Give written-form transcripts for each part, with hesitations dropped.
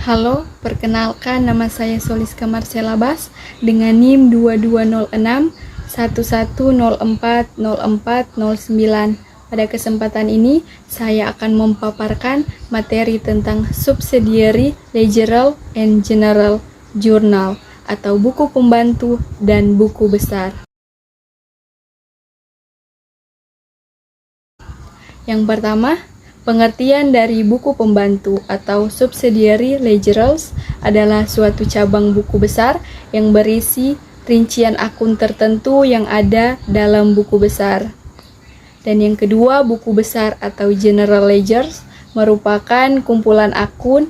Halo, perkenalkan nama saya Soliska Marcella Bas dengan NIM 2206 11040409. Pada kesempatan ini, saya akan memaparkan materi tentang Subsidiary Legal and General Journal atau buku pembantu dan buku besar. Yang pertama, pengertian dari buku pembantu atau subsidiary ledgers adalah suatu cabang buku besar yang berisi rincian akun tertentu yang ada dalam buku besar. Dan yang kedua, buku besar atau general ledgers merupakan kumpulan akun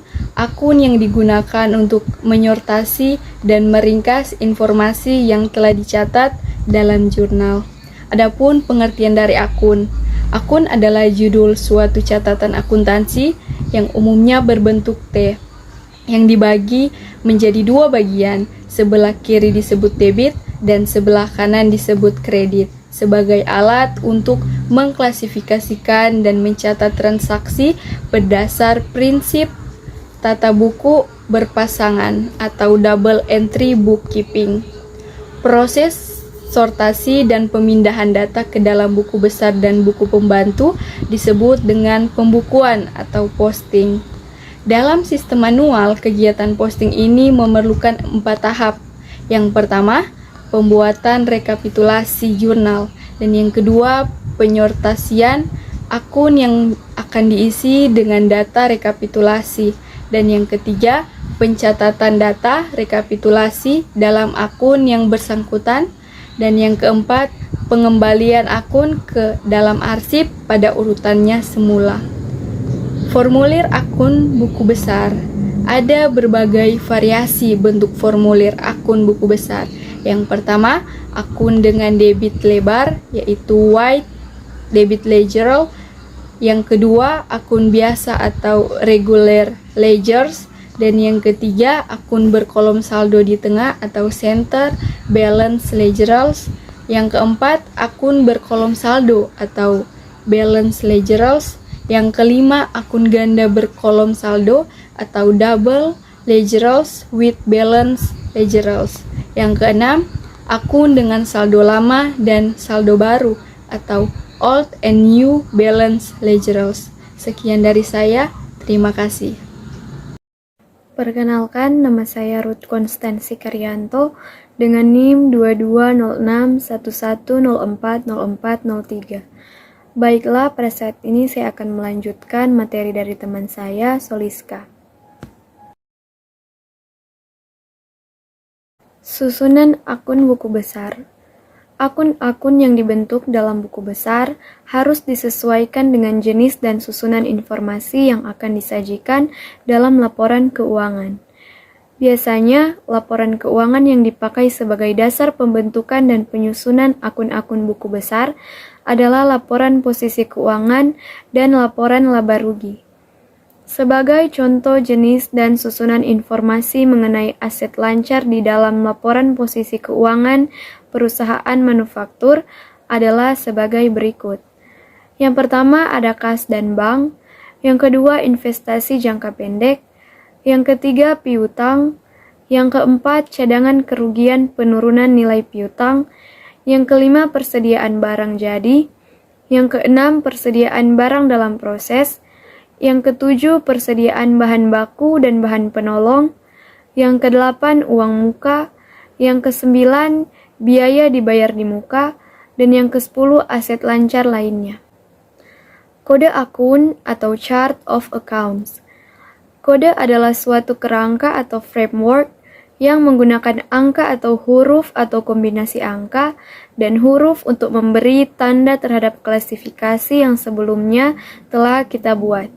yang digunakan untuk menyortasi dan meringkas informasi yang telah dicatat dalam jurnal. Adapun pengertian dari akun adalah judul suatu catatan akuntansi yang umumnya berbentuk T, yang dibagi menjadi dua bagian, sebelah kiri disebut debit dan sebelah kanan disebut kredit, sebagai alat untuk mengklasifikasikan dan mencatat transaksi berdasar prinsip tata buku berpasangan atau double entry bookkeeping. Proses sortasi dan pemindahan data ke dalam buku besar dan buku pembantu disebut dengan pembukuan atau posting. Dalam sistem manual, kegiatan posting ini memerlukan 4 tahap. Yang pertama, pembuatan rekapitulasi jurnal, dan yang kedua, penyortasian akun yang akan diisi dengan data rekapitulasi, dan yang ketiga, pencatatan data rekapitulasi dalam akun yang bersangkutan, dan yang keempat, pengembalian akun ke dalam arsip pada urutannya semula. Formulir akun buku besar. Ada berbagai variasi bentuk formulir akun buku besar. Yang pertama, akun dengan debit lebar, yaitu white debit ledger. Yang kedua, akun biasa atau regular ledgers. Dan yang ketiga, akun berkolom saldo di tengah atau center balance ledgers. Yang keempat, akun berkolom saldo atau balance ledgers. Yang kelima, akun ganda berkolom saldo atau double ledgers with balance ledgers. Yang keenam, akun dengan saldo lama dan saldo baru atau old and new balance ledgers. Sekian dari saya, terima kasih. Perkenalkan, nama saya Ruth Konstansi Karyanto dengan NIM 220611040403. Baiklah, pada saat ini saya akan melanjutkan materi dari teman saya, Soliska. Susunan akun buku besar. Akun-akun yang dibentuk dalam buku besar harus disesuaikan dengan jenis dan susunan informasi yang akan disajikan dalam laporan keuangan. Biasanya, laporan keuangan yang dipakai sebagai dasar pembentukan dan penyusunan akun-akun buku besar adalah laporan posisi keuangan dan laporan laba rugi. Sebagai contoh jenis dan susunan informasi mengenai aset lancar di dalam laporan posisi keuangan perusahaan manufaktur adalah sebagai berikut. Yang pertama ada kas dan bank, yang kedua investasi jangka pendek, yang ketiga piutang, yang keempat cadangan kerugian penurunan nilai piutang, yang kelima persediaan barang jadi, yang keenam persediaan barang dalam proses, yang ketujuh persediaan bahan baku dan bahan penolong, yang kedelapan uang muka, yang kesembilan biaya dibayar di muka, dan yang ke-10 aset lancar lainnya. Kode akun atau chart of accounts. Kode adalah suatu kerangka atau framework yang menggunakan angka atau huruf atau kombinasi angka dan huruf untuk memberi tanda terhadap klasifikasi yang sebelumnya telah kita buat.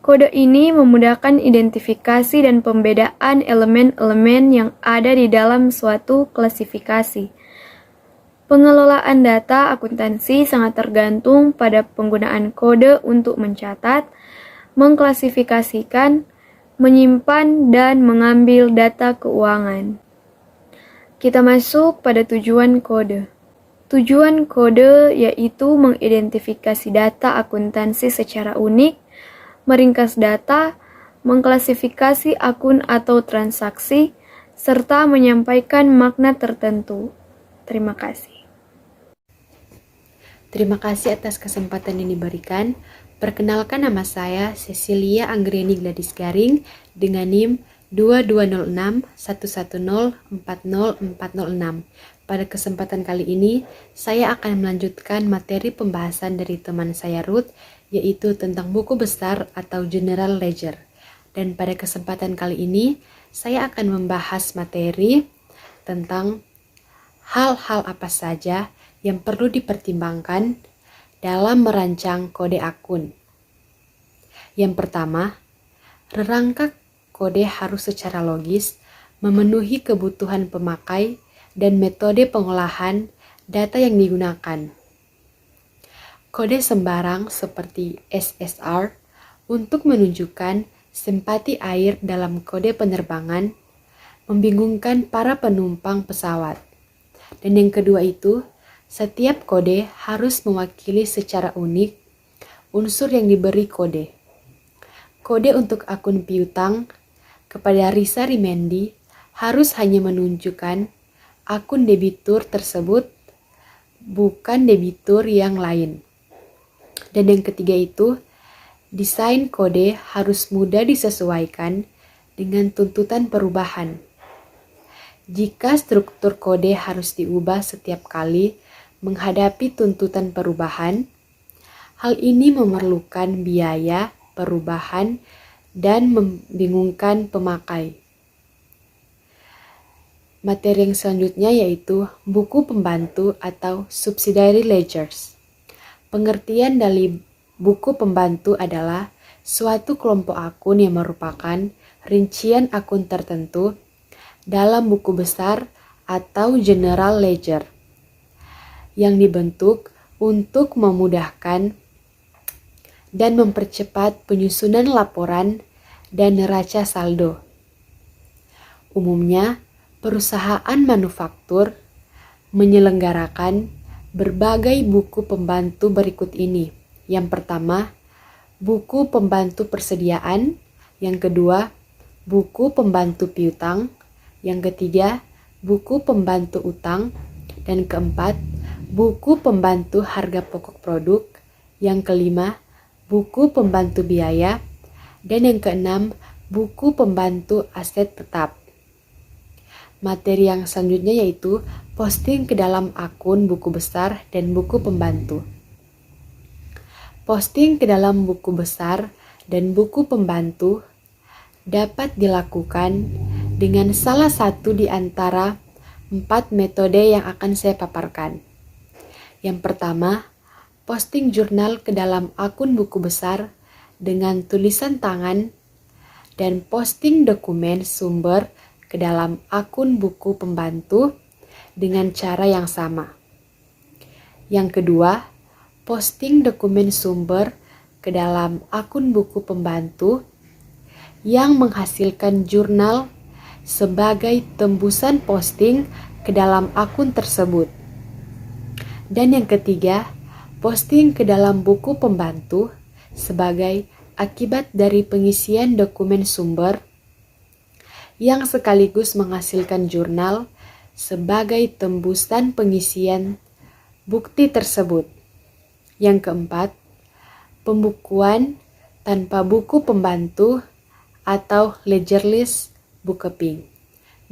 Kode ini memudahkan identifikasi dan pembedaan elemen-elemen yang ada di dalam suatu klasifikasi. Pengelolaan data akuntansi sangat tergantung pada penggunaan kode untuk mencatat, mengklasifikasikan, menyimpan, dan mengambil data keuangan. Kita masuk pada tujuan kode. Tujuan kode yaitu mengidentifikasi data akuntansi secara unik, meringkas data, mengklasifikasi akun atau transaksi, serta menyampaikan makna tertentu. Terima kasih. Terima kasih atas kesempatan yang diberikan. Perkenalkan, nama saya Cecilia Anggreni Gladys Garing dengan NIM 220611040406. Pada kesempatan kali ini, saya akan melanjutkan materi pembahasan dari teman saya Ruth, yaitu tentang buku besar atau General Ledger. Dan pada kesempatan kali ini, saya akan membahas materi tentang hal-hal apa saja yang perlu dipertimbangkan dalam merancang kode akun. Yang pertama, rangka kode harus secara logis memenuhi kebutuhan pemakai dan metode pengolahan data yang digunakan. Kode sembarang seperti SSR untuk menunjukkan simpati air dalam kode penerbangan membingungkan para penumpang pesawat. Dan yang kedua itu, setiap kode harus mewakili secara unik unsur yang diberi kode. Kode untuk akun piutang kepada Risa Rimendi harus hanya menunjukkan akun debitur tersebut, bukan debitur yang lain. Dan yang ketiga itu, desain kode harus mudah disesuaikan dengan tuntutan perubahan. Jika struktur kode harus diubah setiap kali menghadapi tuntutan perubahan, hal ini memerlukan biaya perubahan dan membingungkan pemakai. Materi yang selanjutnya yaitu buku pembantu atau subsidiary ledgers. Pengertian dari buku pembantu adalah suatu kelompok akun yang merupakan rincian akun tertentu dalam buku besar atau general ledger yang dibentuk untuk memudahkan dan mempercepat penyusunan laporan dan neraca saldo. Umumnya, perusahaan manufaktur menyelenggarakan berbagai buku pembantu berikut ini. Yang pertama, buku pembantu persediaan. Yang kedua, buku pembantu piutang. Yang ketiga, buku pembantu utang. Dan keempat, buku pembantu harga pokok produk. Yang kelima, buku pembantu biaya. Dan yang keenam, buku pembantu aset tetap. Materi yang selanjutnya yaitu posting ke dalam akun buku besar dan buku pembantu. Posting ke dalam buku besar dan buku pembantu dapat dilakukan dengan salah satu di antara 4 metode yang akan saya paparkan. Yang pertama, posting jurnal ke dalam akun buku besar dengan tulisan tangan dan posting dokumen sumber ke dalam akun buku pembantu dengan cara yang sama. Yang kedua, posting dokumen sumber ke dalam akun buku pembantu yang menghasilkan jurnal sebagai tembusan posting ke dalam akun tersebut. Dan yang ketiga, posting ke dalam buku pembantu sebagai akibat dari pengisian dokumen sumber yang sekaligus menghasilkan jurnal sebagai tembusan pengisian bukti tersebut. Yang keempat, pembukuan tanpa buku pembantu atau ledgerless bookkeeping.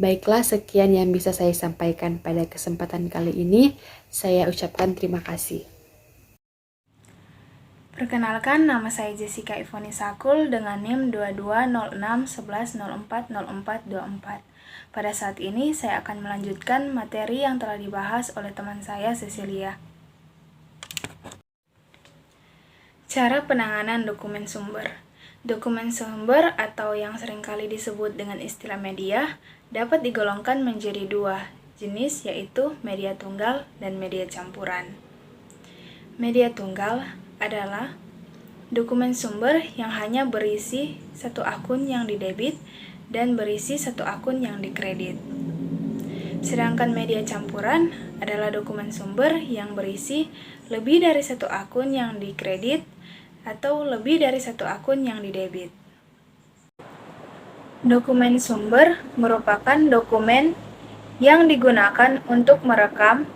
Baiklah, sekian yang bisa saya sampaikan pada kesempatan kali ini. Saya ucapkan terima kasih. Perkenalkan, nama saya Jessica Ivoni Sakul dengan NIM 220611040424. Pada saat ini, saya akan melanjutkan materi yang telah dibahas oleh teman saya, Cecilia. Cara penanganan dokumen sumber. Dokumen sumber atau yang seringkali disebut dengan istilah media dapat digolongkan menjadi 2 jenis, yaitu media tunggal dan media campuran. Media tunggal adalah dokumen sumber yang hanya berisi satu akun yang didebit dan berisi satu akun yang dikredit. Sedangkan media campuran adalah dokumen sumber yang berisi lebih dari satu akun yang dikredit atau lebih dari satu akun yang didebit. Dokumen sumber merupakan dokumen yang digunakan untuk merekam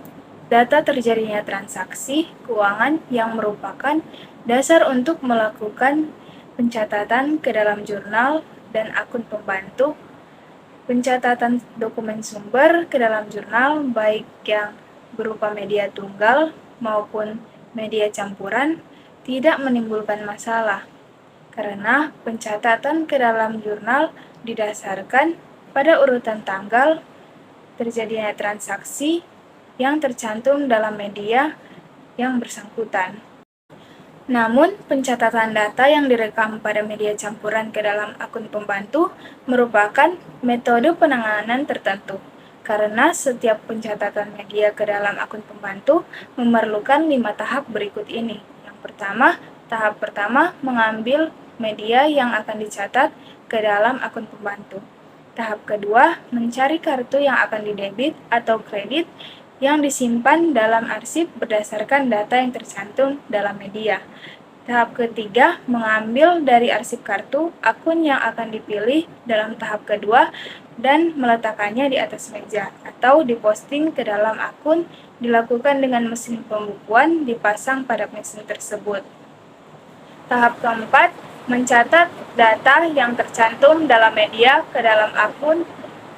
data terjadinya transaksi keuangan yang merupakan dasar untuk melakukan pencatatan ke dalam jurnal dan akun pembantu. Pencatatan dokumen sumber ke dalam jurnal baik yang berupa media tunggal maupun media campuran tidak menimbulkan masalah, karena pencatatan ke dalam jurnal didasarkan pada urutan tanggal terjadinya transaksi yang tercantum dalam media yang bersangkutan. Namun, pencatatan data yang direkam pada media campuran ke dalam akun pembantu merupakan metode penanganan tertentu, karena setiap pencatatan media ke dalam akun pembantu memerlukan 5 tahap berikut ini. Yang pertama, tahap pertama mengambil media yang akan dicatat ke dalam akun pembantu. Tahap kedua, mencari kartu yang akan didebit atau kredit yang disimpan dalam arsip berdasarkan data yang tercantum dalam media. Tahap ketiga, mengambil dari arsip kartu akun yang akan dipilih dalam tahap kedua dan meletakkannya di atas meja atau diposting ke dalam akun dilakukan dengan mesin pembukuan dipasang pada mesin tersebut. Tahap keempat, mencatat data yang tercantum dalam media ke dalam akun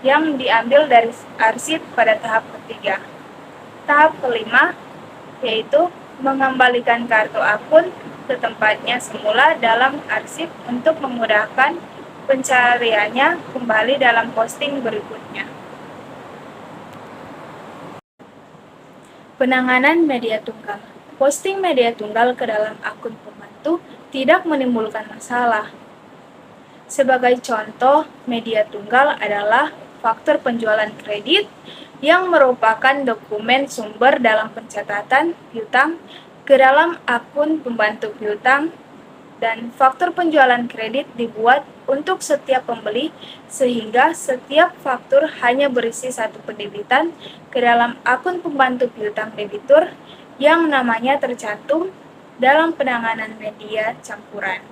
yang diambil dari arsip pada tahap ketiga. Tahap kelima, yaitu mengembalikan kartu akun ke tempatnya semula dalam arsip untuk memudahkan pencariannya kembali dalam posting berikutnya. Penanganan media tunggal. Posting media tunggal ke dalam akun pembantu tidak menimbulkan masalah. Sebagai contoh, media tunggal adalah faktur penjualan kredit yang merupakan dokumen sumber dalam pencatatan piutang ke dalam akun pembantu piutang, dan faktur penjualan kredit dibuat untuk setiap pembeli sehingga setiap faktur hanya berisi satu pendebitan ke dalam akun pembantu piutang debitur yang namanya tercantum dalam penanganan media campuran.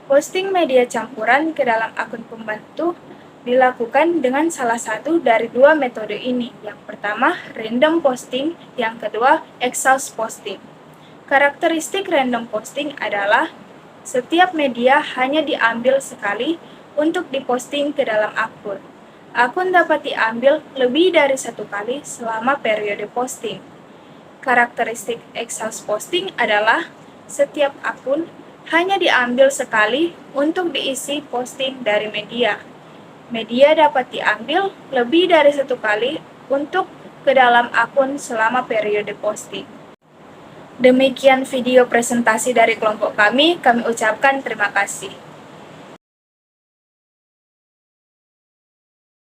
Posting media campuran ke dalam akun pembantu dilakukan dengan salah satu dari dua metode ini. Yang pertama, random posting, yang kedua, exhaust posting. Karakteristik random posting adalah setiap media hanya diambil sekali untuk diposting ke dalam akun. Akun dapat diambil lebih dari satu kali selama periode posting. Karakteristik exhaust posting adalah setiap akun hanya diambil sekali untuk diisi posting dari media. Media dapat diambil lebih dari satu kali untuk ke dalam akun selama periode posting. Demikian video presentasi dari kelompok kami ucapkan terima kasih.